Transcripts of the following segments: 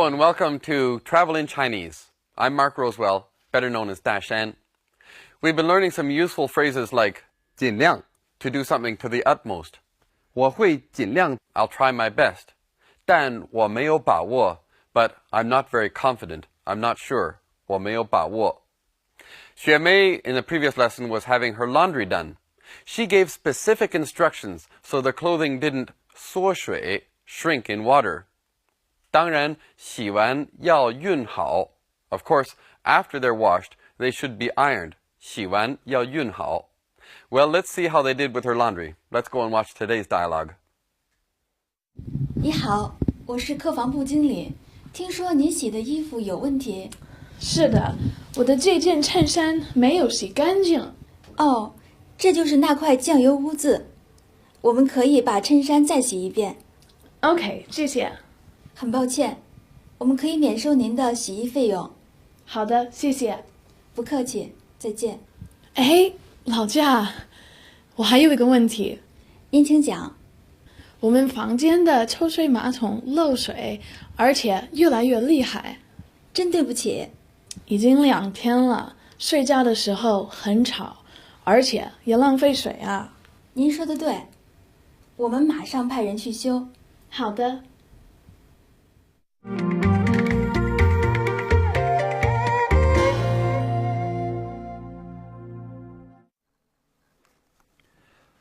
Hello and welcome to Travel in Chinese. I'm Mark Rosewell, better known as Dashan. We've been learning some useful phrases like 尽量, to do something to the utmost. 我会尽量, I'll try my best. 但我没有把握, but I'm not very confident. I'm not sure. 我没有把握. Xue Mei in the previous lesson was having her laundry done. She gave specific instructions so the clothing didn't 缩水, shrink in water. 当然, 洗完要熨好. Of course, after they're washed, they should be ironed. 洗完要熨好. Well, let's see how they did with her laundry. Let's go and watch today's dialogue. 你好，我是客房部经理。听说您洗的衣服有问题。是的，我的这件衬衫没有洗干净。哦，这就是那块酱油污渍。我们可以把衬衫再洗一遍。OK， 谢谢。很抱歉，我们可以免收您的洗衣费用。好的，谢谢。不客气，再见。哎，老驾，我还有一个问题。您请讲。我们房间的抽水马桶漏水，而且越来越厉害。真对不起。已经2天了，睡觉的时候很吵，而且也浪费水啊。您说得对，我们马上派人去修。好的。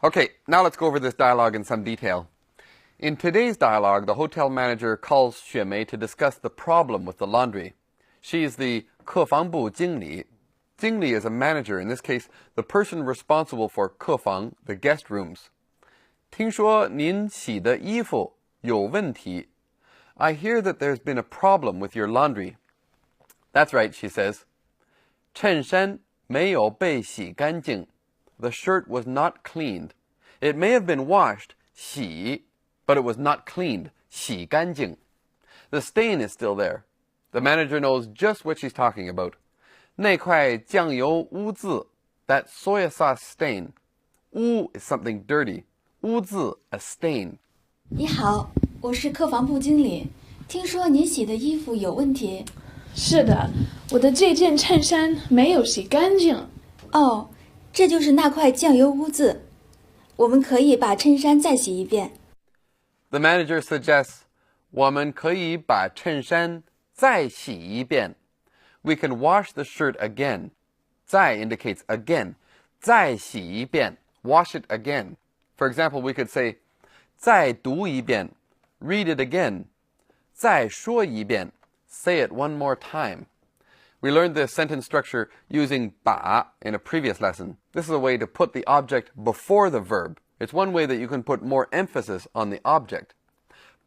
Okay, now let's go over this dialogue in some detail. In today's dialogue, the hotel manager calls Xue Mei to discuss the problem with the laundry. She's the 客房部经理. Jīnglǐ is a manager, in this case, the person responsible for 客房, the guest rooms. 听说您洗的衣服有问题. I hear that there's been a problem with your laundry. That's right, she says. 衬衫没有被洗干净. The shirt was not cleaned. It may have been washed, 洗, but it was not cleaned, 洗干净. The stain is still there. The manager knows just what she's talking about. 那块酱油污渍, that soy sauce stain. 污 is something dirty. 污渍, a stain. 你好，我是客房部经理。听说您洗的衣服有问题。是的，我的这件衬衫没有洗干净。哦，这就是那块酱油污渍。我们可以把衬衫再洗一遍。The manager suggests, 我们可以把衬衫再洗一遍. We can wash the shirt again. 再 indicates again. 再洗一遍. Wash it again. For example, we could say, 再读一遍. Read it again. 再说一遍. Say it one more time. We learned this sentence structure using 把 in a previous lesson. This is a way to put the object before the verb. It's one way that you can put more emphasis on the object.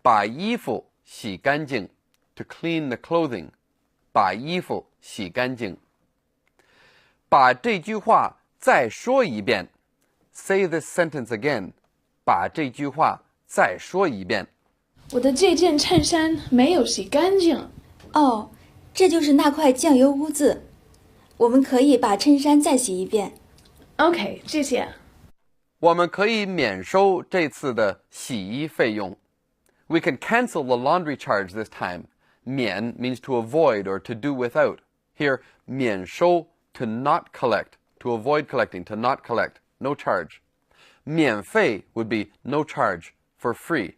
把衣服洗干净. To clean the clothing. 把衣服洗干净. 把这句话再说一遍. Say this sentence again. 把这句话再说一遍. 我的这件衬衫没有洗干净。哦，这就是那块酱油污渍。我们可以把衬衫再洗一遍。OK， 谢谢。我们可以免收这次的洗衣费用. We can cancel the laundry charge this time. 免 means to avoid or to do without. Here, 免收, to not collect, to avoid collecting, to not collect, no charge. 免费 would be no charge, for free.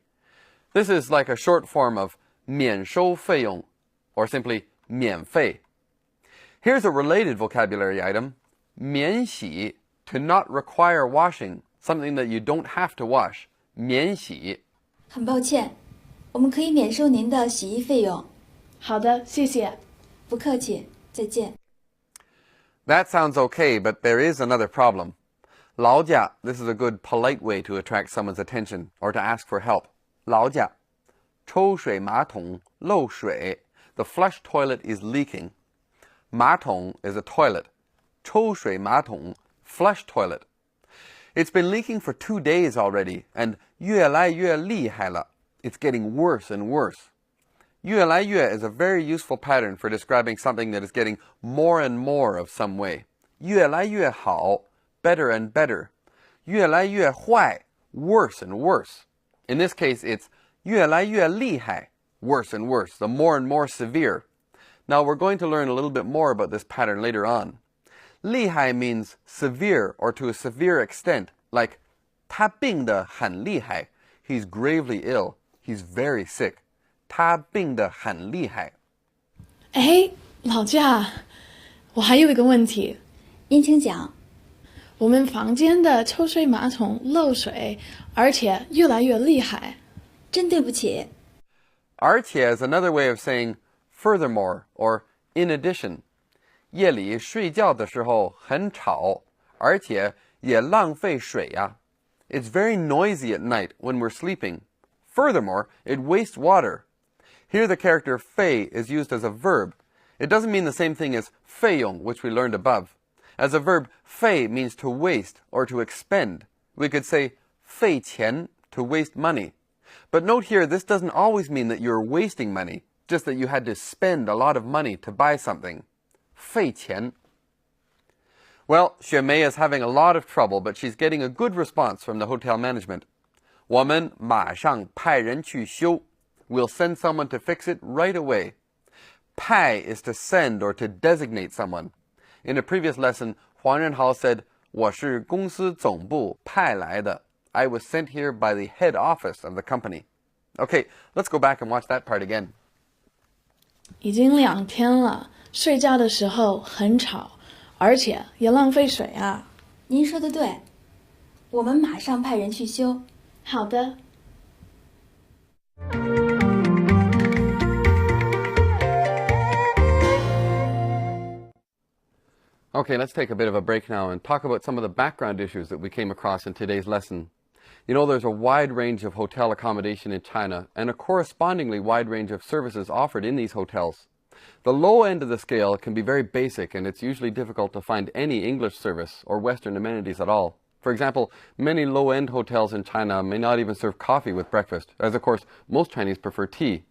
This is like a short form of 免收费用, or simply 免费. Here's a related vocabulary item. 免洗, to not require washing, something that you don't have to wash. 免洗. 很抱歉，我们可以免收您的洗衣费用。好的，谢谢。不客气，再见。That sounds okay, but there is another problem. 劳驾, this is a good polite way to attract someone's attention or to ask for help. 劳驾, 抽水马桶漏水. The flush toilet is leaking. 马桶 is a toilet. 抽水马桶, flush toilet. It's been leaking for 2 days already, and 越来越厉害了. It's getting worse and worse. 越来越 is a very useful pattern for describing something that is getting more and more of some way. 越来越好, better and better. 越来越坏, worse and worse. In this case, it's 越来越厉害, worse and worse, the more and more severe. Now we're going to learn a little bit more about this pattern later on. 厉害 means severe or to a severe extent, like 他病得很厉害. He's gravely ill. He's very sick. 他病得很厉害. 哎，老驾，我还有一个问题。您请讲。我们房间的抽水马桶漏水，而且越来越厉害。真对不起。而且 is another way of saying furthermore or in addition. 夜里睡觉的时候很吵，而且也浪费水啊。It's very noisy at night when we're sleeping. Furthermore, it wastes water. Here the character 费 is used as a verb. It doesn't mean the same thing as 费用, which we learned above. As a verb, 费 means to waste or to expend. We could say 费钱, to waste money. But note here, this doesn't always mean that you're wasting money, just that you had to spend a lot of money to buy something. 费钱. Well, Xuemei is having a lot of trouble, but she's getting a good response from the hotel management. 我们马上派人去修. We'll send someone to fix it right away. 派 is to send or to designate someone. In a previous lesson, Huang Renhao said, 我是公司总部派来的. I was sent here by the head office of the company. Okay, let's go back and watch that part again. 已经2天了，睡觉的时候很吵，而且也浪费水啊。您说的对，我们马上派人去修。好的。Okay, let's take a bit of a break now and talk about some of the background issues that we came across in today's lesson. You know, there's a wide range of hotel accommodation in China and a correspondingly wide range of services offered in these hotels. The low end of the scale can be very basic, and it's usually difficult to find any English service or Western amenities at all. For example, many low-end hotels in China may not even serve coffee with breakfast, as of course most Chinese prefer tea.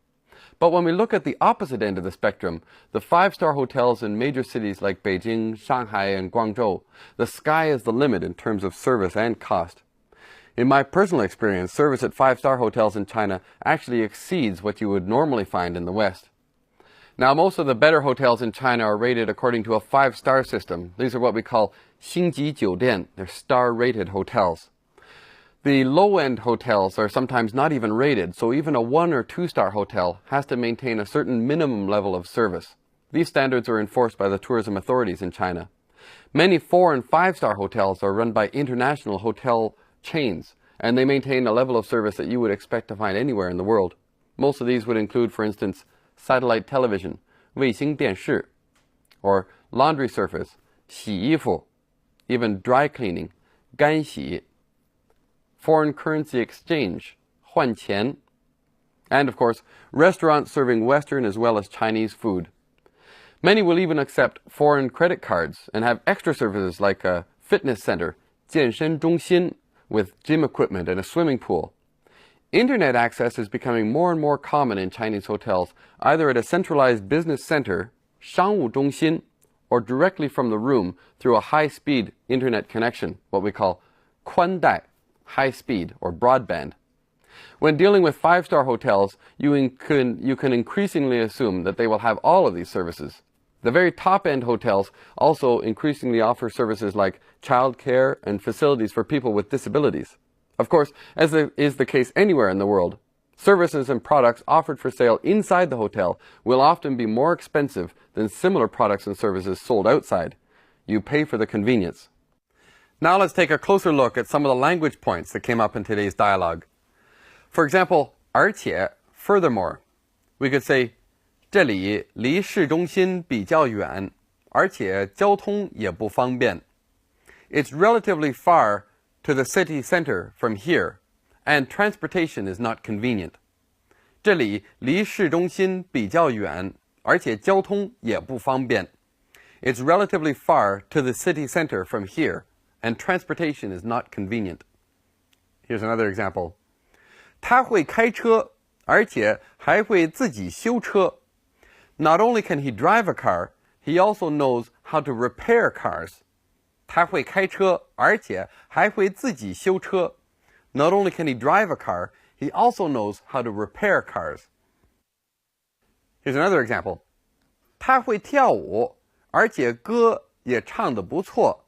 But when we look at the opposite end of the spectrum, the five-star hotels in major cities like Beijing, Shanghai, and Guangzhou, the sky is the limit in terms of service and cost. In my personal experience, service at five-star hotels in China actually exceeds what you would normally find in the West. Now, most of the better hotels in China are rated according to a five-star system. These are what we call 星级酒店. They're star-rated hotels. The low-end hotels are sometimes not even rated, so even a 1- or 2-star hotel has to maintain a certain minimum level of service. These standards are enforced by the tourism authorities in China. Many 4- and 5-star hotels are run by international hotel chains, and they maintain a level of service that you would expect to find anywhere in the world. Most of these would include, for instance, satellite television, 卫星电视, or laundry service, 洗衣服, even dry cleaning, 干洗, foreign currency exchange, 换钱, and of course, restaurants serving Western as well as Chinese food. Many will even accept foreign credit cards and have extra services like a fitness center, 健身中心, with gym equipment and a swimming pool. Internet access is becoming more and more common in Chinese hotels, either at a centralized business center, 商务中心, or directly from the room through a high-speed internet connection, what we call 宽带, high speed or broadband. When dealing with five-star hotels, you can increasingly assume that they will have all of these services. The very top-end hotels also increasingly offer services like childcare and facilities for people with disabilities. Of course, as is the case anywhere in the world, services and products offered for sale inside the hotel will often be more expensive than similar products and services sold outside. You pay for the convenience. Now let's take a closer look at some of the language points that came up in today's dialogue. For example, 而且, furthermore. We could say, 这里离市中心比较远，而且交通也不方便. It's relatively far to the city center from here, and transportation is not convenient. 这里离市中心比较远，而且交通也不方便. It's relatively far to the city center from here, and transportation is not convenient. Here's another example. 他会开车，而且还会自己修车. Not only can he drive a car, he also knows how to repair cars. 他会开车，而且还会自己修车. Not only can he drive a car, he also knows how to repair cars. Here's another example. 她会跳舞，而且歌也唱得不错。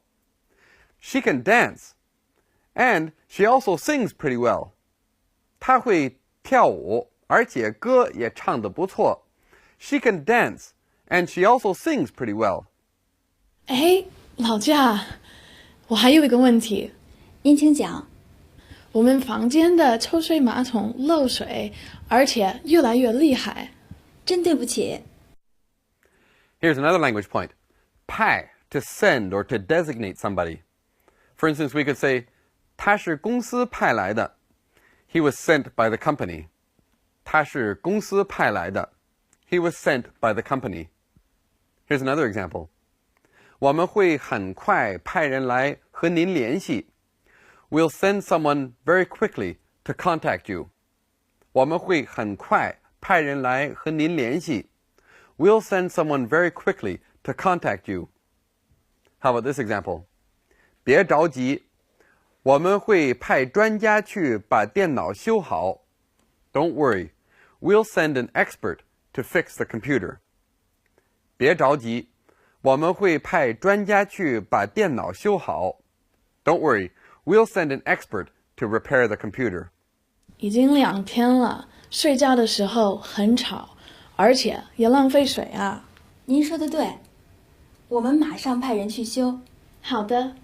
She can dance, and she also sings pretty well. 她会跳舞，而且歌也唱得不错。She can dance, and she also sings pretty well. 哎，老驾，我还有一个问题。您请讲。我们房间的抽水马桶漏水，而且越来越厉害。真对不起。Here's another language point. 派 to send or to designate somebody. For instance, we could say, 他是公司派来的. He was sent by the company. 他是公司派来的. He was sent by the company. Here's another example. 我们会很快派人来和您联系. We'll send someone very quickly to contact you. 我们会很快派人来和您联系. We'll send someone very quickly to contact you. How about this example? 别着急，我们会派专家去把电脑修好. Don't worry, we'll send an expert to fix the computer. 别着急，我们会派专家去把电脑修好. Don't worry, we'll send an expert to repair the computer. 已经2天了，睡觉的时候很吵，而且也浪费水啊。您说得对，我们马上派人去修。好的。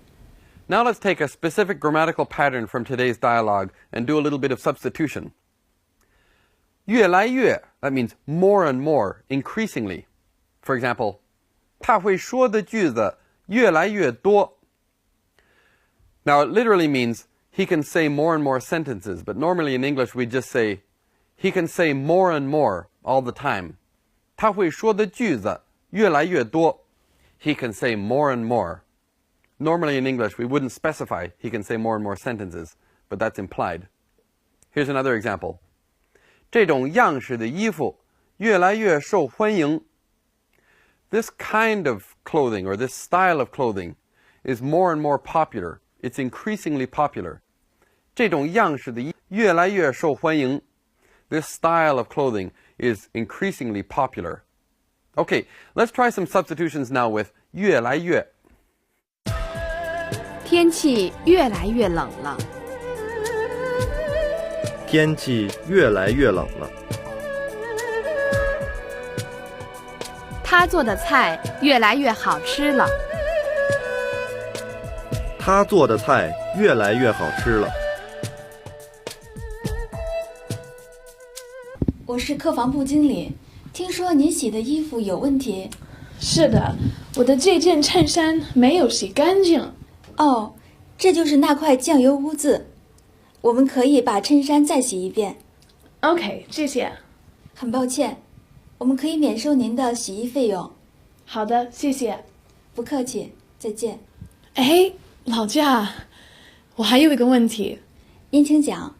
Now let's take a specific grammatical pattern from today's dialogue and do a little bit of substitution. 越来越, that means more and more, increasingly. For example, 他会说的句子越来越多. Now, it literally means he can say more and more sentences, but normally in English we just say, he can say more and more all the time. 他会说的句子越来越多. He can say more and more. Normally in English we wouldn't specify he can say more and more sentences, but that's implied. Here's another example. 这种样式的衣服越来越受欢迎. This kind of clothing or this style of clothing is more and more popular. It's increasingly popular. 这种样式的衣服越来越受欢迎. This style of clothing is increasingly popular. Okay, let's try some substitutions now with 越来越. 天气越来越冷了。天气越来越冷了。他做的菜越来越好吃了。他做的菜越来越好吃了。我是客房部经理，听说您洗的衣服有问题。是的，我的这件衬衫没有洗干净。哦，这就是那块酱油污渍。我们可以把衬衫再洗一遍。OK， 谢谢。很抱歉，我们可以免收您的洗衣费用。好的，谢谢。不客气，再见。哎，老驾，我还有一个问题。您请讲。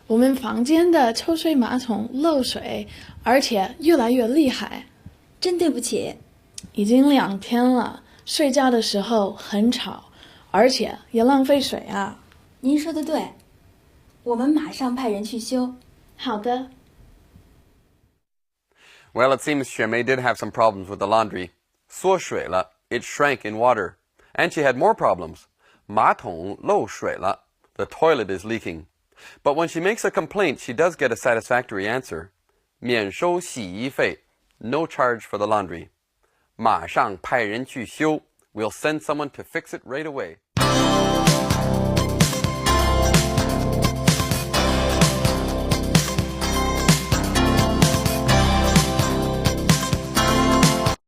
我们房间的抽水马桶漏水，而且越来越厉害。真对不起。已经2天了，睡觉的时候很吵，而且也浪费水啊。您说得对，我们马上派人去修。好的。Well, it seems Xuemei did have some problems with the laundry. 缩水了, it shrank in water. And she had more problems. 马桶漏水了, the toilet is leaking. But when she makes a complaint, she does get a satisfactory answer. 免收洗衣费, no charge for the laundry. 马上派人去修, we'll send someone to fix it right away.